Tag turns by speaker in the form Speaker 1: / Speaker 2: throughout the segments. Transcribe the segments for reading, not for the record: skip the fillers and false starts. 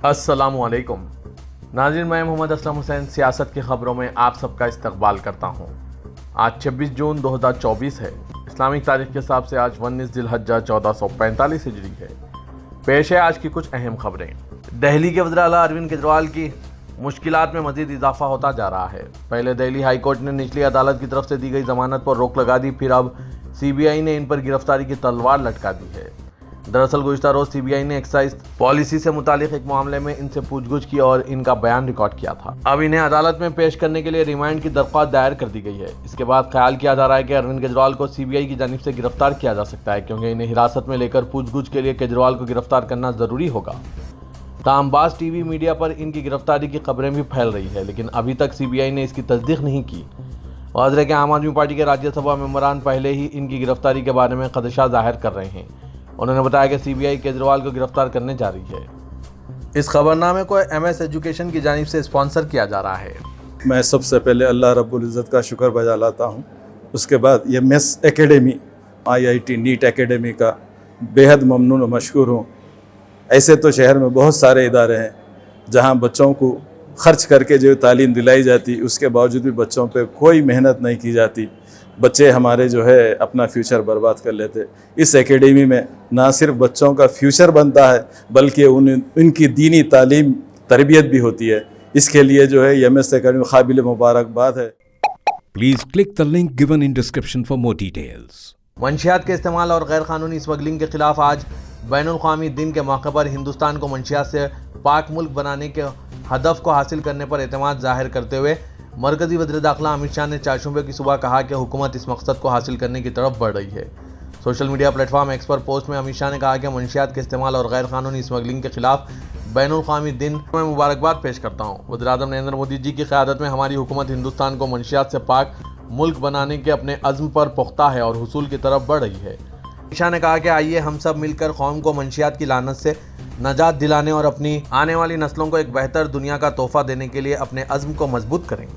Speaker 1: अस्सलामुअलैकुम नाज़रीन, मैं मोहम्मद असलम हुसैन सियासत की ख़बरों में आप सबका इस्तकबाल करता हूँ। आज 26 जून 2024 है। इस्लामिक तारीख के हिसाब से आज 19 ज़िलहज्जा 1445 हिजरी है। पेश है आज की कुछ अहम खबरें। दिल्ली के वज़ीर-ए-आला अरविंद केजरीवाल की मुश्किलात में मज़ीद इजाफा होता जा रहा है। पहले दिल्ली हाई कोर्ट ने निचली अदालत की तरफ से दी गई जमानत पर रोक लगा दी, फिर अब CBI ने इन पर गिरफ्तारी की तलवार लटका दी है। दरअसल गुज़िश्ता रोज़ CBI ने एक्साइज पॉलिसी से मुतालिक एक मामले में इनसे पूछगछ की और इनका बयान रिकॉर्ड किया था। अब इन्हें अदालत में पेश करने के लिए रिमांड की दरख्वास्त दायर कर दी गई है। इसके बाद ख्याल किया जा रहा है कि अरविंद केजरीवाल को CBI की जानिब से गिरफ्तार किया जा सकता है, क्योंकि इन्हें हिरासत में लेकर पूछगछ के लिए केजरीवाल को गिरफ्तार करना जरूरी होगा। तामबाज TV मीडिया पर इनकी गिरफ्तारी की खबरें भी फैल रही है, लेकिन अभी तक CBI ने इसकी तस्दीक नहीं की। वाज़ेह कि आम आदमी पार्टी के राज्यसभा मेंबरान पहले ही इनकी गिरफ्तारी के बारे में खदशा जाहिर कर रहे हैं। उन्होंने बताया कि CBI केजरीवाल को गिरफ्तार करने जा रही है। इस खबरनामे को MS एजुकेशन की जानिब से स्पॉन्सर किया जा रहा है।
Speaker 2: मैं सबसे पहले अल्लाह रब्बुल इज़्ज़त का शुक्र बजा लाता हूँ। उसके बाद ये MES academy IIT NEET academy का बेहद ममनून और मशकूर हूँ। ऐसे तो शहर में बहुत सारे इदारे हैं जहाँ बच्चों को खर्च करके जो तालीम दिलाई जाती, उसके बावजूद भी बच्चों पे कोई मेहनत नहीं की जाती। बच्चे हमारे जो है अपना फ्यूचर बर्बाद कर लेते। इस एकेडमी में ना सिर्फ बच्चों का फ्यूचर बनता है, बल्कि उनकी दीनी तालीम तरबियत भी होती है। इसके लिए जो है MS एकेडमी काबिल मुबारकबाद है।
Speaker 3: Please click the link given in description for more details.
Speaker 1: मंशियात के इस्तेमाल और गैर कानूनी स्मगलिंग के खिलाफ आज बैनुल अक़वामी दिन के मौके पर हिंदुस्तान को मंशियात से पाक मुल्क बनाने के हदफ को हासिल करने पर एतमाद जाहिर करते हुए मरकज़ी वज़ीर दाखिला अमित शाह ने चारशंबे की सुबह कहा कि हुकूमत इस मकसद को हासिल करने की तरफ बढ़ रही है। सोशल मीडिया प्लेटफॉर्म X पर पोस्ट में अमित शाह ने कहा कि मंशियात के इस्तेमाल और गैर कानूनी स्मगलिंग के खिलाफ बैनुल अक़वामी दिन में मुबारकबाद पेश करता हूँ। वज़ीर-ए-आज़म नरेंद्र मोदी जी की क़यादत में हमारी हुकूमत हिंदुस्तान को मंशियात से पाक मुल्क बनाने के अपने अज़्म पर पुख्ता है और हुसूल की तरफ बढ़ रही है। अमित शाह ने कहा कि आइए हम सब मिलकर कौम को मंशियात की लानत से नजात दिलाने और अपनी आने वाली नस्लों को एक बेहतर दुनिया का तोहफा देने के लिए अपने अज़्म को मजबूत करें।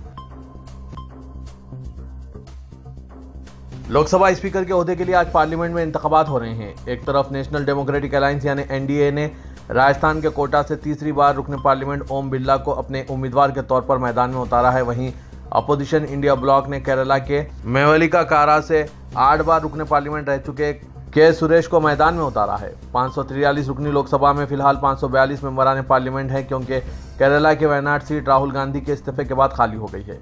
Speaker 1: लोकसभा स्पीकर के ओहदे के लिए आज पार्लियामेंट में इंतखाबात हो रहे हैं। एक तरफ नेशनल डेमोक्रेटिक अलायंस यानी NDA ने राजस्थान के कोटा से तीसरी बार रुकने पार्लियामेंट ओम बिरला को अपने उम्मीदवार के तौर पर मैदान में उतारा है। वहीं अपोजिशन इंडिया ब्लॉक ने केरला के मेवलिका कारा से 8 बार रुकने पार्लियामेंट रह चुके के सुरेश को मैदान में उतारा है। 543 रुकनी लोकसभा में फिलहाल 542 मेंबरान पार्लियामेंट है, क्योंकि केरला के वायनाड सीट राहुल गांधी के इस्तीफे के बाद खाली हो गई है।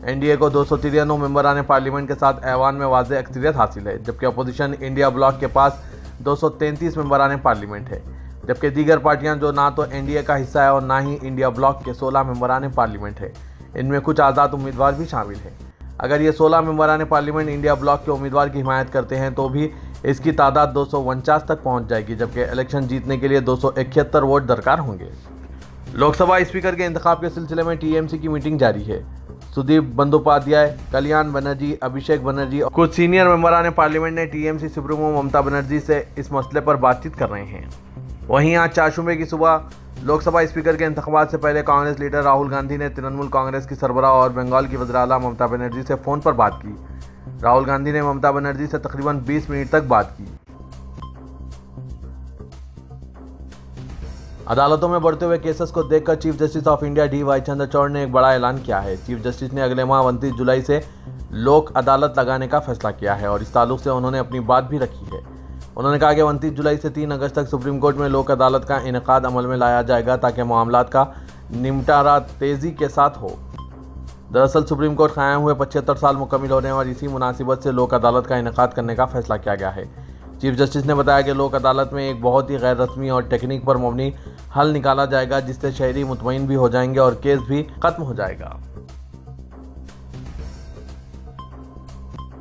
Speaker 1: NDA को 293 मेंबरान पार्लियामेंट के साथ ऐवान में वाज़ेह अक्सरियत हासिल है, जबकि अपोजिशन इंडिया ब्लॉक के पास 233 मेंबरान पार्लियामेंट है। जबकि दीगर पार्टियां जो ना तो NDA का हिस्सा है और ना ही इंडिया ब्लॉक के 16 मेंबरान पार्लियामेंट है। इनमें कुछ आज़ाद उम्मीदवार भी शामिल हैं। अगर ये 16 मेंबरान पार्लियामेंट इंडिया ब्लॉक के उम्मीदवार की हिमायत करते हैं तो भी इसकी तादाद 249 तक पहुंच जाएगी, जबकि इलेक्शन जीतने के लिए 271 वोट दरकार होंगे। लोकसभा स्पीकर के इंतखाब के सिलसिले में TMC की मीटिंग जारी है। सुदीप बंदोपाध्याय, कल्याण बनर्जी, अभिषेक बनर्जी और कुछ सीनियर मेंबरान पार्लियामेंट ने TMC सुप्रीमो ममता बनर्जी से इस मसले पर बातचीत कर रहे हैं। वहीं आज चारशंबे की सुबह लोकसभा स्पीकर के इंतखाबात से पहले कांग्रेस लीडर राहुल गांधी ने तृणमूल कांग्रेस की सरबराह और बंगाल की वज़ीर-ए-आला ममता बनर्जी से फ़ोन पर बात की। राहुल गांधी ने ममता बनर्जी से तकरीबन 20 मिनट तक बात की। अदालतों में बढ़ते हुए केसेस को देखकर chief justice of India D.Y. Chandrachud ने एक बड़ा ऐलान किया है। चीफ जस्टिस ने अगले माह 29 जुलाई से लोक अदालत लगाने का फैसला किया है और इस ताल्लुक से उन्होंने अपनी बात भी रखी है। उन्होंने कहा कि 29 जुलाई से 3 अगस्त तक सुप्रीम कोर्ट में लोक अदालत का इनेकाद अमल में लाया जाएगा, ताकि मामलात का निपटारा तेज़ी के साथ हो। दरअसल सुप्रीम कोर्ट कायम हुए 75 साल मुकम्मिल होने और इसी मुनासिबत से लोक अदालत का इनेकाद करने का फैसला किया गया है। चीफ जस्टिस ने बताया कि लोक अदालत में एक बहुत ही गैर रस्मी और टेक्निक पर मबनी हल निकाला जाएगा, जिससे शहरी मुतमईन भी हो जाएंगे और केस भी खत्म हो जाएगा।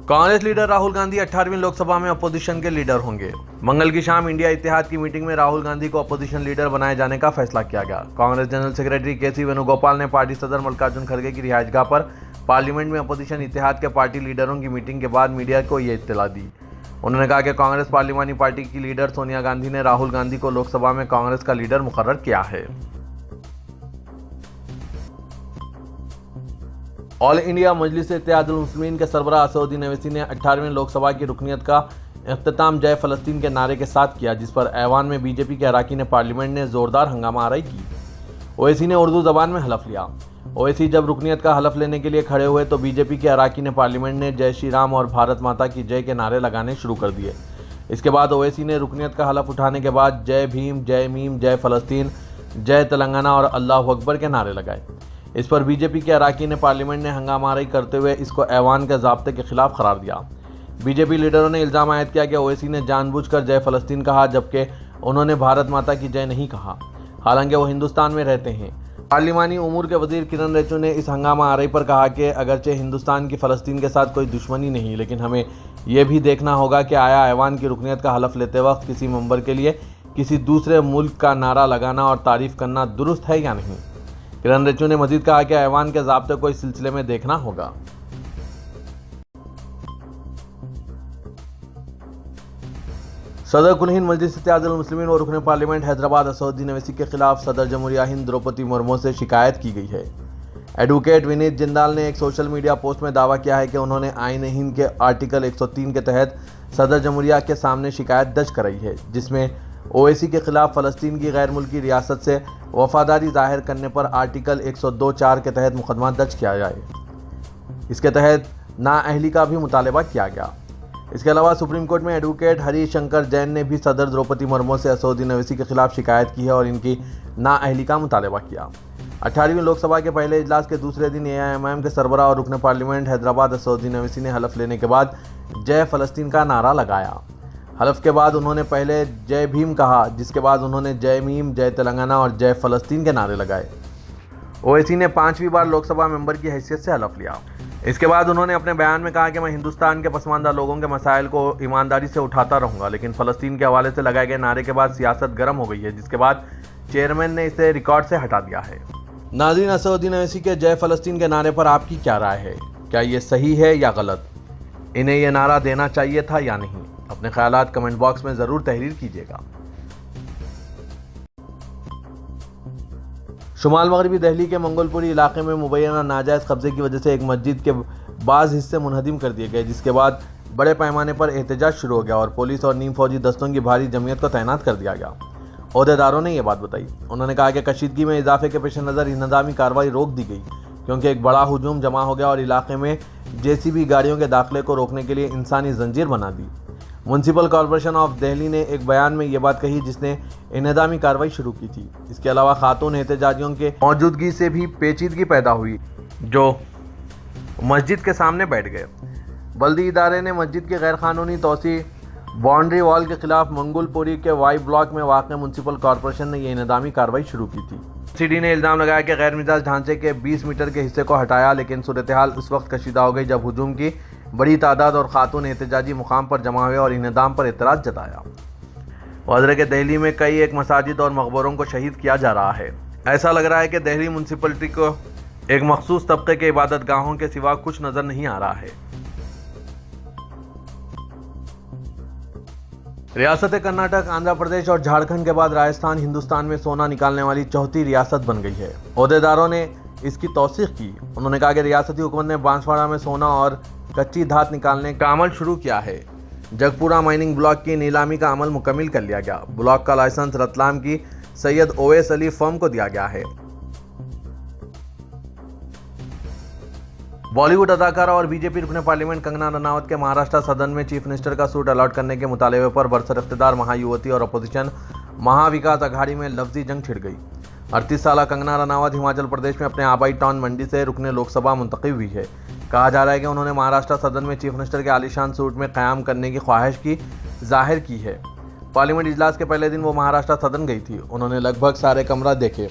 Speaker 1: कांग्रेस लीडर राहुल गांधी 18वीं लोकसभा में अपोजिशन के लीडर होंगे। मंगल की शाम इंडिया इत्तेहाद की मीटिंग में राहुल गांधी को अपोजिशन लीडर बनाए जाने का फैसला किया गया। Congress general secretary KC Venugopal ने पार्टी सदर मल्लिकार्जुन खड़गे की रिहाइशगाह पर पार्लियामेंट में अपोजिशन इत्तेहाद के पार्टी लीडरों की मीटिंग के बाद मीडिया को ये इत्तला दी। उन्होंने कहा कि कांग्रेस पार्लियामानी पार्टी की लीडर सोनिया गांधी ने राहुल गांधी को लोकसभा में कांग्रेस का लीडर मुकर्रर किया है। ऑल इंडिया मजलिस इत्तेहादुल मुस्लिमीन के सरबराह असदुद्दीन ओवैसी ने 18वीं लोकसभा की रुकनीत का इख्तिताम जय फ़लस्तीन के नारे के साथ किया, जिस पर ऐवान में बीजेपी के अराकीन पार्लियामेंट ने ज़ोरदार हंगामा आराई की। ओवैसी ने उर्दू जबान में हलफ लिया। ओवैसी जब रुकनीत का हलफ लेने के लिए खड़े हुए तो बीजेपी के अराकीन पार्लियामेंट ने जय श्री राम और भारत माता की जय के नारे लगाने शुरू कर दिए। इसके बाद ओवैसी ने रुकनीत का हलफ उठाने के बाद जय भीम, जय मीम, जय फलस्तीन, जय तेलंगाना और अल्लाह अकबर के नारे लगाए। इस पर बीजेपी के अराकीन पार्लियामेंट ने हंगामाराई करते हुए इसको ऐवान के ज़ाब्ते के खिलाफ करार दिया। बीजेपी लीडरों ने इल्ज़ाम आयद किया कि ओवैसी ने जानबूझकर जय फलस्तीन कहा, जबकि उन्होंने भारत माता की जय नहीं कहा, हालांकि वो हिंदुस्तान में रहते हैं। पार्लिमानी उमूर के वजीर किरण रिजिजू ने इस हंगामा आराई पर कहा कि अगरचे हिंदुस्तान की फ़लस्तीन के साथ कोई दुश्मनी नहीं, लेकिन हमें यह भी देखना होगा कि आया ऐवान की रुकनीत का हलफ लेते वक्त किसी मेंबर के लिए किसी दूसरे मुल्क का नारा लगाना और तारीफ़ करना दुरुस्त है या नहीं। किरण रिजिजू ने मजीद कहा कि ऐवान के ज़ाब्ते को इस सिलसिले में देखना होगा। सदर कुल हिंद मजलिस इत्तेहादुल मुस्लिमीन और रुकन पार्लियामेंट हैदराबाद असदुद्दीन ओवैसी के खिलाफ सदर जमहूरिया हिंद द्रौपदी मुर्मू से शिकायत की गई है। एडवोकेट विनीत जिंदाल ने एक सोशल मीडिया पोस्ट में दावा किया है कि उन्होंने आईन हिंद के आर्टिकल 103 के तहत सदर जमहूरिया के सामने शिकायत दर्ज कराई है, जिसमें ओवैसी के खिलाफ फ़लस्तीन की गैर मुल्की रियासत से वफादारी जाहिर करने पर आर्टिकल 102(4) के तहत मुकदमा दर्ज किया जाए। इसके तहत नाअहली का भी मुतालबा किया गया। इसके अलावा सुप्रीम कोर्ट में एडवोकेट हरीश शंकर जैन ने भी सदर द्रौपदी मुर्मू से असदुद्दीन ओवैसी के खिलाफ शिकायत की है और इनकी नाअहली का मुतालबा किया। 18वीं लोकसभा के पहले इजलास के दूसरे दिन AIMIM के सरबराह और रुकन पार्लियामेंट हैदराबाद असदुद्दीन ओवैसी ने हलफ लेने के बाद जय फलस्तीन का नारा लगाया। हलफ के बाद उन्होंने पहले जय भीम कहा, जिसके बाद उन्होंने जय मीम, जय तेलंगाना और जय फलस्तीन के नारे लगाए। ओवैसी ने 5वीं बार लोकसभा मेंबर की हैसियत से हलफ लिया। इसके बाद उन्होंने अपने बयान में कहा कि मैं हिंदुस्तान के पसमानदा लोगों के मसाइल को ईमानदारी से उठाता रहूंगा, लेकिन फ़लस्तीन के हवाले से लगाए गए नारे के बाद सियासत गर्म हो गई है, जिसके बाद चेयरमैन ने इसे रिकॉर्ड से हटा दिया है। नाज़रीन, असदुद्दीन ओवैसी के जय फ़लस्तीन के नारे पर आपकी क्या राय है? क्या ये सही है या गलत? इन्हें यह नारा देना चाहिए था या नहीं? अपने ख्यालात कमेंट बॉक्स में ज़रूर तहरीर कीजिएगा। शुमाल मगरबी दिल्ली के मंगोलपुरी इलाके में मुबैना नाजायज़ कब्जे की वजह से एक मस्जिद के बाज़ हिस्से मुनहदिम कर दिए गए, जिसके बाद बड़े पैमाने पर एहतजाज शुरू हो गया और पुलिस और नीम फौजी दस्तों की भारी जमीयत को तैनात कर दिया गया। ओहदेदारों ने यह बात बताई। उन्होंने कहा कि कशीदगी में इजाफे के पेश नज़र इंतज़ामी कार्रवाई रोक दी गई, क्योंकि एक बड़ा हुजूम जमा हो गया और इलाके में JCB गाड़ियों के दाखिले को रोकने के लिए इंसानी जंजीर बना दी। म्यूनसिपल कॉरपोरेशन ऑफ दिल्ली ने एक बयान में ये बात कही, जिसने इंतज़ामी कार्रवाई शुरू की थी। इसके अलावा खातून एहतजाजियों के मौजूदगी से भी पेचीदगी पैदा हुई, जो मस्जिद के सामने बैठ गए। बल्दी इदारे ने मस्जिद की गैरकानूनी तोसी बाउंड्री वॉल के खिलाफ मंगोलपुरी के वाई ब्लॉक में वाक़ म्यूनसिपल कॉरपोरेशन ने यह इंतज़ामी कार्रवाई शुरू की थी। CD ने इल्ज़ाम लगाया कि गैर मिजाज ढांचे के 20 मीटर के हिस्से को हटाया, लेकिन सूरत हाल उस वक्त कशीदा हो गई जब हुजूम की बड़ी तादाद और खातून एहतजाजी मुकाम पर जमा हुए और इंतज़ाम पर एतराज़ जताया। वाज़ेह कि दिल्ली में कई एक मसाजिद और मकबरों को शहीद किया जा रहा है। ऐसा लग रहा है कि दिल्ली म्यूनसिपलिटी को एक मखसूस तबके के इबादत गाहों के सिवा कुछ नज़र नहीं आ रहा है। रियासत कर्नाटक, आंध्र प्रदेश और झारखंड के बाद राजस्थान हिंदुस्तान में सोना निकालने वाली चौथी रियासत बन गई है। ओहदेदारों ने इसकी तौसीक की। उन्होंने कहा कि रियासती हुकूमत ने बांसवाड़ा में सोना और कच्ची धात निकालने का अमल शुरू किया है। जगपुरा माइनिंग ब्लॉक की नीलामी का अमल मुकम्मल कर लिया गया। ब्लॉक का लाइसेंस रतलाम की सैयद ओवैस अली फर्म को दिया गया है। बॉलीवुड अदाकारा और बीजेपी रुकन पार्लियामेंट कंगना रनावत के महाराष्ट्र सदन में चीफ मिनिस्टर का सूट अलॉट करने के मुतालबे पर बरसर इख्तिदार महायुवती और अपोजिशन महाविकास अघाड़ी में लफ्जी जंग छिड़ गई। 38 साल कंगना रनावत हिमाचल प्रदेश में अपने आबाई टाउन मंडी से रुकन लोकसभा मुंतखब हुई है। कहा जा रहा है कि उन्होंने महाराष्ट्र सदन में चीफ मिनिस्टर के आलीशान सूट में क़याम करने की ख्वाहिश की जाहिर की है। पार्लियामेंट इजलास के पहले दिन वो महाराष्ट्र सदन गई थी। उन्होंने लगभग सारे कमरा देखे,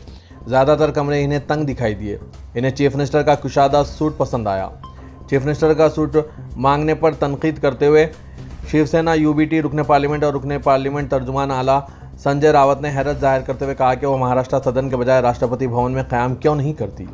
Speaker 1: ज़्यादातर कमरे इन्हें तंग दिखाई दिए। इन्हें चीफ मिनिस्टर का कुशादा सूट पसंद आया। चीफ मिनिस्टर का सूट मांगने पर तनकीद करते हुए शिवसेना UBT रुकन पार्लियामेंट और रुकन पार्लियामेंट तर्जुमान आला संजय रावत ने हैरत जाहिर करते हुए कहा कि वो महाराष्ट्र सदन के बजाय राष्ट्रपति भवन में क़याम क्यों नहीं करती।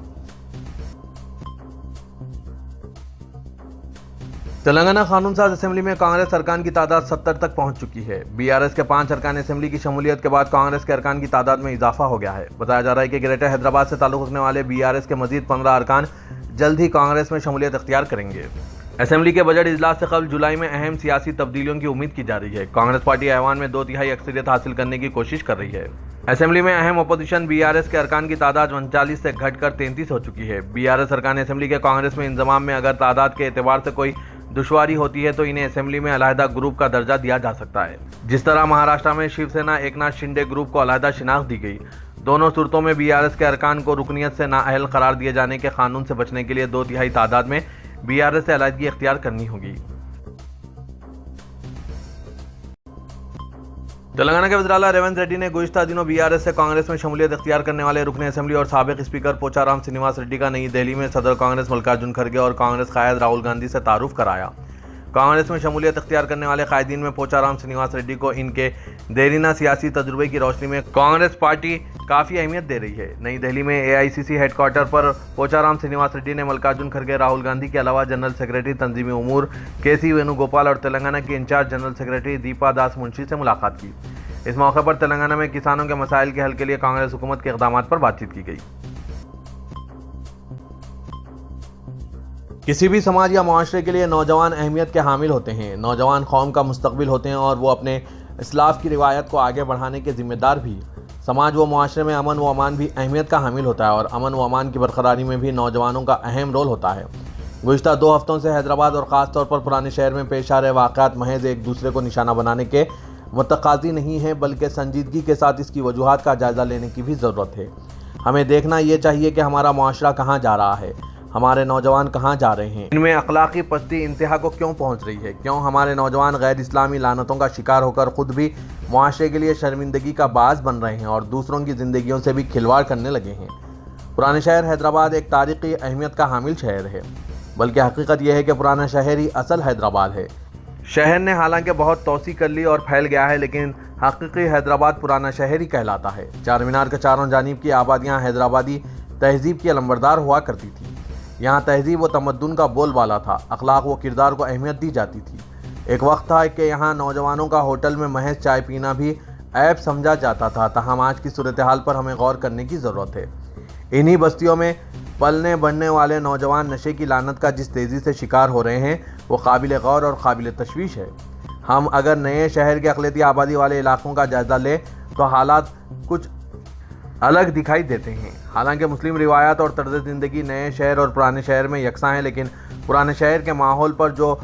Speaker 1: तेलंगाना कानून साज असेंबली में कांग्रेस अरकान की तादाद 70 तक पहुंच चुकी है। BRS के 5 अरकान असेंबली की शमूलियत के बाद कांग्रेस के अरकान की तादाद में इजाफा हो गया है। बताया जा रहा है कि ग्रेटर हैदराबाद से ताल्लुक़ रखने वाले BRS के मजीद 15 अरकान जल्द ही कांग्रेस में शमूलियत अख्तियार करेंगे। असेंबली के बजट इजलास से कबल जुलाई में अहम सियासी तब्दीलियों की उम्मीद की जा रही है। कांग्रेस पार्टी ऐवान में 2/3 अक्सरियत हासिल करने की कोशिश कर रही है। असेंबली में अहम अपोजिशन बीआरएस के अरकान की तादाद 39 से घटकर 33 हो चुकी है। बीआरएस अरकान असेंबली के कांग्रेस में इंजमाम में अगर तादाद के एतबार से कोई दुश्वारी होती है तो इन्हें असेंबली में अलहदा ग्रुप का दर्जा दिया जा सकता है। जिस तरह महाराष्ट्र में शिवसेना एकनाथ शिंदे ग्रुप को अलहदा शिनाख्त दी गई, दोनों सूरतों में बीआरएस के अरकान को रुकनियत से नाअहल करार दिए जाने के कानून से बचने के लिए 2/3 तादाद में बीआरएस से अलहदगी इख्तियार करनी होगी। तेलंगाना के वज़ीर-ए-आला रेवंत रेड्डी ने गुज़िश्ता दिनों बीआरएस से कांग्रेस में शमूलियत इख्तियार करने वाले रुकने असेंबली और साबिक स्पीकर पोचाराम श्रीनिवास रेड्डी का नई दिल्ली में सदर कांग्रेस मल्लिकार्जुन खड़गे और कांग्रेस कायद राहुल गांधी से तारुफ कराया। कांग्रेस में शमूलियत इख्तियार करने वाले कायदीन में पोचाराम श्रीनिवास रेड्डी को इनके देरीना सियासी तजुर्बे की रोशनी में कांग्रेस पार्टी काफ़ी अहमियत दे रही है। नई दिल्ली में एआईसीसी हेडक्वार्टर पर पोचाराम श्रीनिवास रेड्डी ने मल्लिकार्जुन खड़गे, राहुल गांधी के अलावा जनरल सेक्रेटरी तंजीमी उमूर केसी वेणुगोपाल और तेलंगाना की इंचार्ज जनरल सेक्रेटरी दीपा दास मुंशी से मुलाकात की। इस मौके पर तेलंगाना में किसानों के मसाइल के हल के लिए कांग्रेस हुकूमत के इक़दाम पर बातचीत की गई। किसी भी समाज या माशरे के लिए नौजवान अहमियत के हामिल होते हैं। नौजवान कौम का मुस्तकबिल होते हैं और वो अपने इस्लाफ की रिवायत को आगे बढ़ाने के जिम्मेदार भी। समाज व माशरे में अमन व अमान भी अहमियत का हामिल होता है और अमन व अमान की बरकरारी में भी नौजवानों का अहम रोल होता है। गुज़िश्ता 2 हफ्तों से हैदराबाद और ख़ास तौर पर पुराने शहर में पेश आ रहे वाक़यात महज एक दूसरे को निशाना बनाने के मुतक़ाज़ी नहीं है, बल्कि संजीदगी के साथ इसकी वजूहात का जायज़ा लेने की भी ज़रूरत है। हमें देखना ये चाहिए कि हमारा माशरा कहाँ जा रहा है, हमारे नौजवान कहाँ जा रहे हैं, इनमें अखलाकी पस्ती इंतहा को क्यों पहुँच रही है, क्यों हमारे नौजवान गैर इस्लामी लानतों का शिकार होकर ख़ुद भी माशरे के लिए शर्मिंदगी का बाज़ बन रहे हैं और दूसरों की ज़िंदगियों से भी खिलवाड़ करने लगे हैं। पुराने शहर हैदराबाद एक तारीख़ी अहमियत का हामिल शहर है, बल्कि हकीकत यह है कि पुराना शहर ही असल हैदराबाद है। शहर ने हालांकि बहुत तोसी कर ली और फैल गया है, लेकिन हकीकी हैदराबाद पुराना शहर ही कहलाता है। चार मीनार के चारों जानिब की आबादियाँ हैदराबादी तहजीब की अलंबरदार हुआ करती थी। यहाँ तहजीब व तमद्दुन का बोलबाला था, अखलाक व किरदार को अहमियत दी जाती थी। एक वक्त था कि यहाँ नौजवानों का होटल में महज चाय पीना भी ऐब समझा जाता था। तहम आज की सूरत हाल पर हमें गौर करने की ज़रूरत है। इन्हीं बस्तियों में पलने बढ़ने वाले नौजवान नशे की लानत का जिस तेज़ी से शिकार हो रहे हैं वो काबिल गौर और काबिल तशवीश है। हम अगर नए शहर के अक़लियती आबादी वाले इलाकों का जायज़ा लें तो हालात कुछ अलग दिखाई देते हैं। हालांकि मुस्लिम रिवायात और तर्ज़ ज़िंदगी नए शहर और पुराने शहर में यकसा हैं, लेकिन पुराने शहर के माहौल पर जो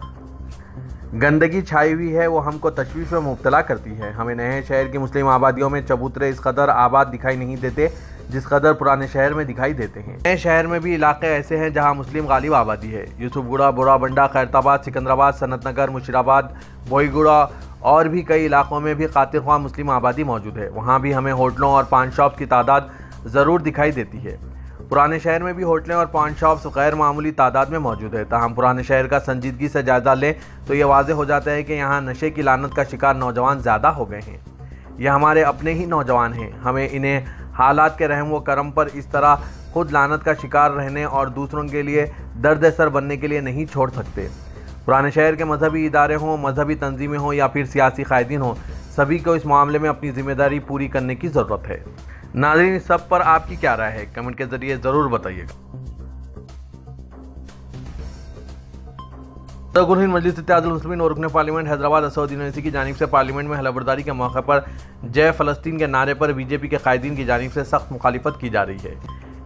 Speaker 1: गंदगी छाई हुई है वो हमको तशवीश में मुब्तला करती है। हमें नए शहर की मुस्लिम आबादियों में चबूतरे इस कदर आबाद दिखाई नहीं देते जिस कदर पुराने शहर में दिखाई देते हैं। नए शहर में भी इलाके ऐसे हैं जहां मुस्लिम गालिब आबादी है। यूसुफगुड़ा, बोराबंडा, खैरताबाद, सिकंदराबाद, सनतनगर, मुशीराबाद, बोईगुड़ा और भी कई इलाकों में भी खातिर-ख्वाह मुस्लिम आबादी मौजूद है। वहाँ भी हमें होटलों और पान शॉप की तादाद ज़रूर दिखाई देती है। पुराने शहर में भी होटलें और पान शॉप्स गैर मामूली तादाद में मौजूद है। ताहम पुराने शहर का संजीदगी से जायज़ा लें तो ये वाज़ेह हो जाता है कि यहाँ नशे की लानत का शिकार नौजवान ज़्यादा हो गए हैं। ये हमारे अपने ही नौजवान हैं। हमें इन्हें हालात के रहम व करम पर इस तरह खुद लानत का शिकार रहने और दूसरों के लिए दर्द सर बनने के लिए नहीं छोड़ सकते। पुराने शहर के मजहबी इदारे हों, मजहबी तंजीमें हों या फिर सियासी कायदीन हों, सभी को इस मामले में अपनी ज़िम्मेदारी पूरी करने की ज़रूरत है। नाज़रीन, इस सब पर आपकी क्या राय है, कमेंट के ज़रिए ज़रूर बताइएगा। सदर मजलिस इत्तेहादुल मुस्लिमीन और रुकने पार्लियामेंट हैदराबाद असदुद्दीन ओवैसी की जानिब से पार्लियामेंट में हलफबरदारी के मौके पर जय फ़लस्तीन के नारे पर बीजेपी के कायदीन की जानिब से सख्त मुखालिफत की जा रही है।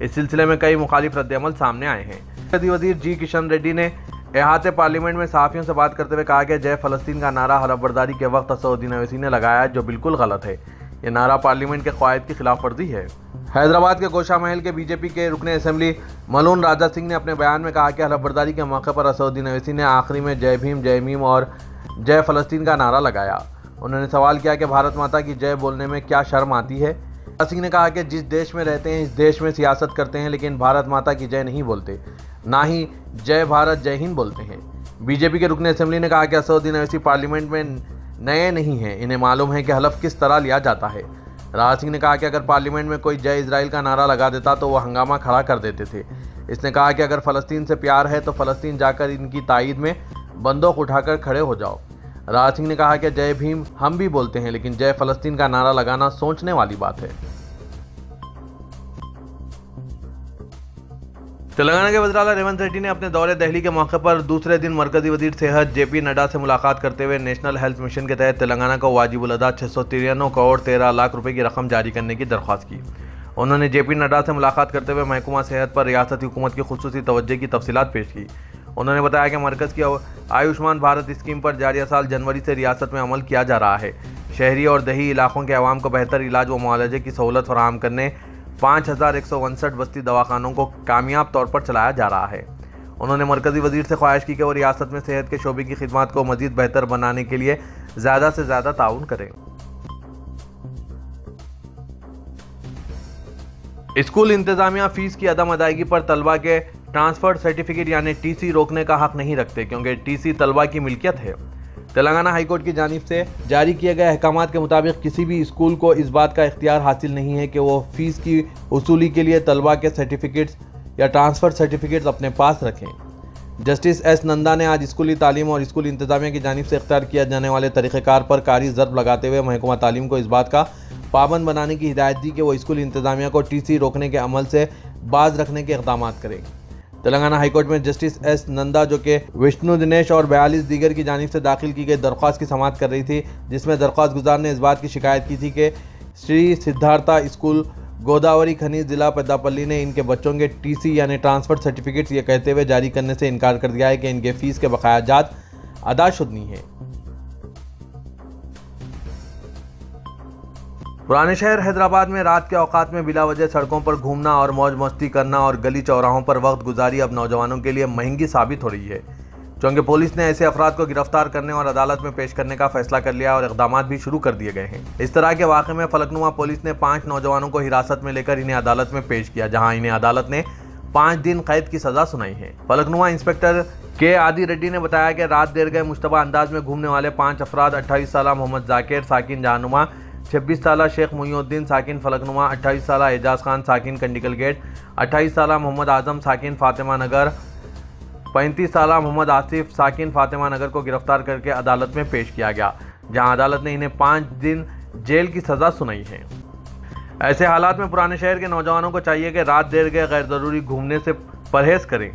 Speaker 1: इस सिलसिले में कई मुखालिफ रद्द-ए-अमल सामने आए हैं। वज़ीर जी किशन रेड्डी ने इहाते पार्लियामेंट में सहाफ़ियों से बात करते हुए कहा कि जय फ़लस्तीन का नारा हलफबरदारी के वक्त असदुद्दीन ओवैसी ने लगाया, जो बिल्कुल गलत है। ये नारा पार्लियामेंट के क़वायद की खिलाफ वर्जी है। हैदराबाद के गोशा महल के बीजेपी के रुकने असेंबली मलून राजा सिंह ने अपने बयान में कहा कि हलफबरदारी के मौके पर असदुद्दीन ओवैसी ने आखिरी में जय भीम, जय मीम और जय फ़लस्तीन का नारा लगाया। उन्होंने सवाल किया कि भारत माता की जय बोलने में क्या शर्म आती है। राजा सिंह ने कहा कि जिस देश में रहते हैं इस देश में सियासत करते हैं, लेकिन भारत माता की जय नहीं बोलते, ना ही जय भारत जय हिंद बोलते हैं। बीजेपी के रुकने असेंबली ने कहा कि असदुद्दीन ओवैसी पार्लियामेंट में नए नहीं हैं, इन्हें मालूम है कि हलफ किस तरह लिया जाता है। राजा सिंह ने कहा कि अगर पार्लियामेंट में कोई जय इजराइल का नारा लगा देता तो वह हंगामा खड़ा कर देते थे। इसने कहा कि अगर फ़लस्तीन से प्यार है तो फ़लस्तीन जाकर इनकी तायीद में बंदूक उठाकर खड़े हो जाओ। राजा सिंह ने कहा कि जय भीम हम भी बोलते हैं, लेकिन जय फ़लस्तीन का नारा लगाना सोचने वाली बात है। तेलंगाना के वज़ीर आला रेवंत रेड्डी ने अपने दौरे दिल्ली के मौके पर दूसरे दिन मरकजी वजीर सेहत जेपी नड्डा से मुलाकात करते हुए नेशनल हेल्थ मिशन के तहत तेलंगाना को वाजिबुल अदा 693 करोड़ 13 लाख रुपए की रकम जारी करने की दरख्वास्त की। उन्होंने जेपी नड्डा से मुलाकात करते हुए महकमा सेहत पर रियासती हुकूमत की खुसूसी तवज्जो की तफसीलात पेश की। उन्होंने बताया कि मरकज़ की आयुष्मान भारत स्कीम पर जारिया साल जनवरी से रियासत में अमल किया जा रहा है। शहरी और दही इलाकों के अवाम को बेहतर इलाज व मुआलजे की सहूलत फराहम करने 5159 बस्ती दवाखानों को कामयाब तौर पर चलाया जा रहा है। उन्होंने मरकज़ी वजीर से ख्वाहिश की कि वो रियासत में सेहत के शोबे की खिदमत को मज़ीद बेहतर बनाने के लिए ज़्यादा से ज़्यादा ताउन करें। स्कूल इंतज़ामिया फ़ीस की अदम अदायगी पर तलबा के ट्रांसफ़र सर्टिफिकेट यानी टीसी रोकने का हक नहीं रखते, क्योंकि टीसी तलबा की मिल्कियत है। तेलंगाना हाईकोर्ट की जानिब से जारी किए गए अहकामात के मुताबिक किसी भी स्कूल को इस बात का इख्तियार हासिल नहीं है कि वो फ़ीस की वसूली के लिए तलबा के सर्टिफिकेट्स या ट्रांसफ़र सर्टिफिकेट्स अपने पास रखें। जस्टिस एस नंदा ने आज स्कूली तालीम और स्कूल इंतज़ामिया की जानिब से इख्तियार किया जाने वाले तरीक़ेकार पर कारी ज़र्ब लगाते हुए महकमा तालीम को इस बात का पाबंद बनाने की हिदायत दी कि वो स्कूल इंतज़ामिया को टीसी रोकने के अमल से बाज रखने के इक़दाम करें। तेलंगाना हाईकोर्ट में जस्टिस एस नंदा, जो कि विष्णु दिनेश और 42 दीगर की जानिब से दाखिल की गई दरख्वास्त की समाअत कर रही थी, जिसमें दरख्वास्त गुजार ने इस बात की शिकायत की थी कि श्री सिद्धार्था स्कूल गोदावरी खनीज जिला पेद्दापल्ली ने इनके बच्चों के टीसी यानी ट्रांसफ़र सर्टिफिकेट्स ये कहते हुए जारी करने से इनकार कर दिया है कि इनके फ़ीस के बकाया जात अदा शुदनी है। पुराने शहर हैदराबाद में रात के औकात में बिला वजह सड़कों पर घूमना और मौज मस्ती करना और गली चौराहों पर वक्त गुजारी अब नौजवानों के लिए महंगी साबित हो रही है, क्योंकि पुलिस ने ऐसे अफराद को गिरफ्तार करने और अदालत में पेश करने का फैसला कर लिया और इक़दामात भी शुरू कर दिए गए हैं। इस तरह के वाक़े में फलकनुमा पुलिस ने 5 नौजवानों को हिरासत में लेकर इन्हें अदालत में पेश किया, जहाँ इन्हें अदालत ने 5 दिन कैद की सज़ा सुनाई है। फलकनुमा इंस्पेक्टर के आदि रेड्डी ने बताया कि रात देर गए मुश्तबा अंदाज में घूमने वाले 5 अफराद 28 साल मोहम्मद जाकिर साकिन जहानुमा, 26 साल शेख मुईउद्दीन साकिन फलकनुमा, 28 साल एजाज खान साकिन कंडिकल गेट, 28 साल मोहम्मद आजम साकिन फातिमा नगर, 35 साल मोहम्मद आसिफ साकिन फातिमा नगर को गिरफ्तार करके अदालत में पेश किया गया, जहां अदालत ने इन्हें 5 दिन जेल की सज़ा सुनाई है। ऐसे हालात में पुराने शहर के नौजवानों को चाहिए कि रात देर गए गैर ज़रूरी घूमने से परहेज़ करें।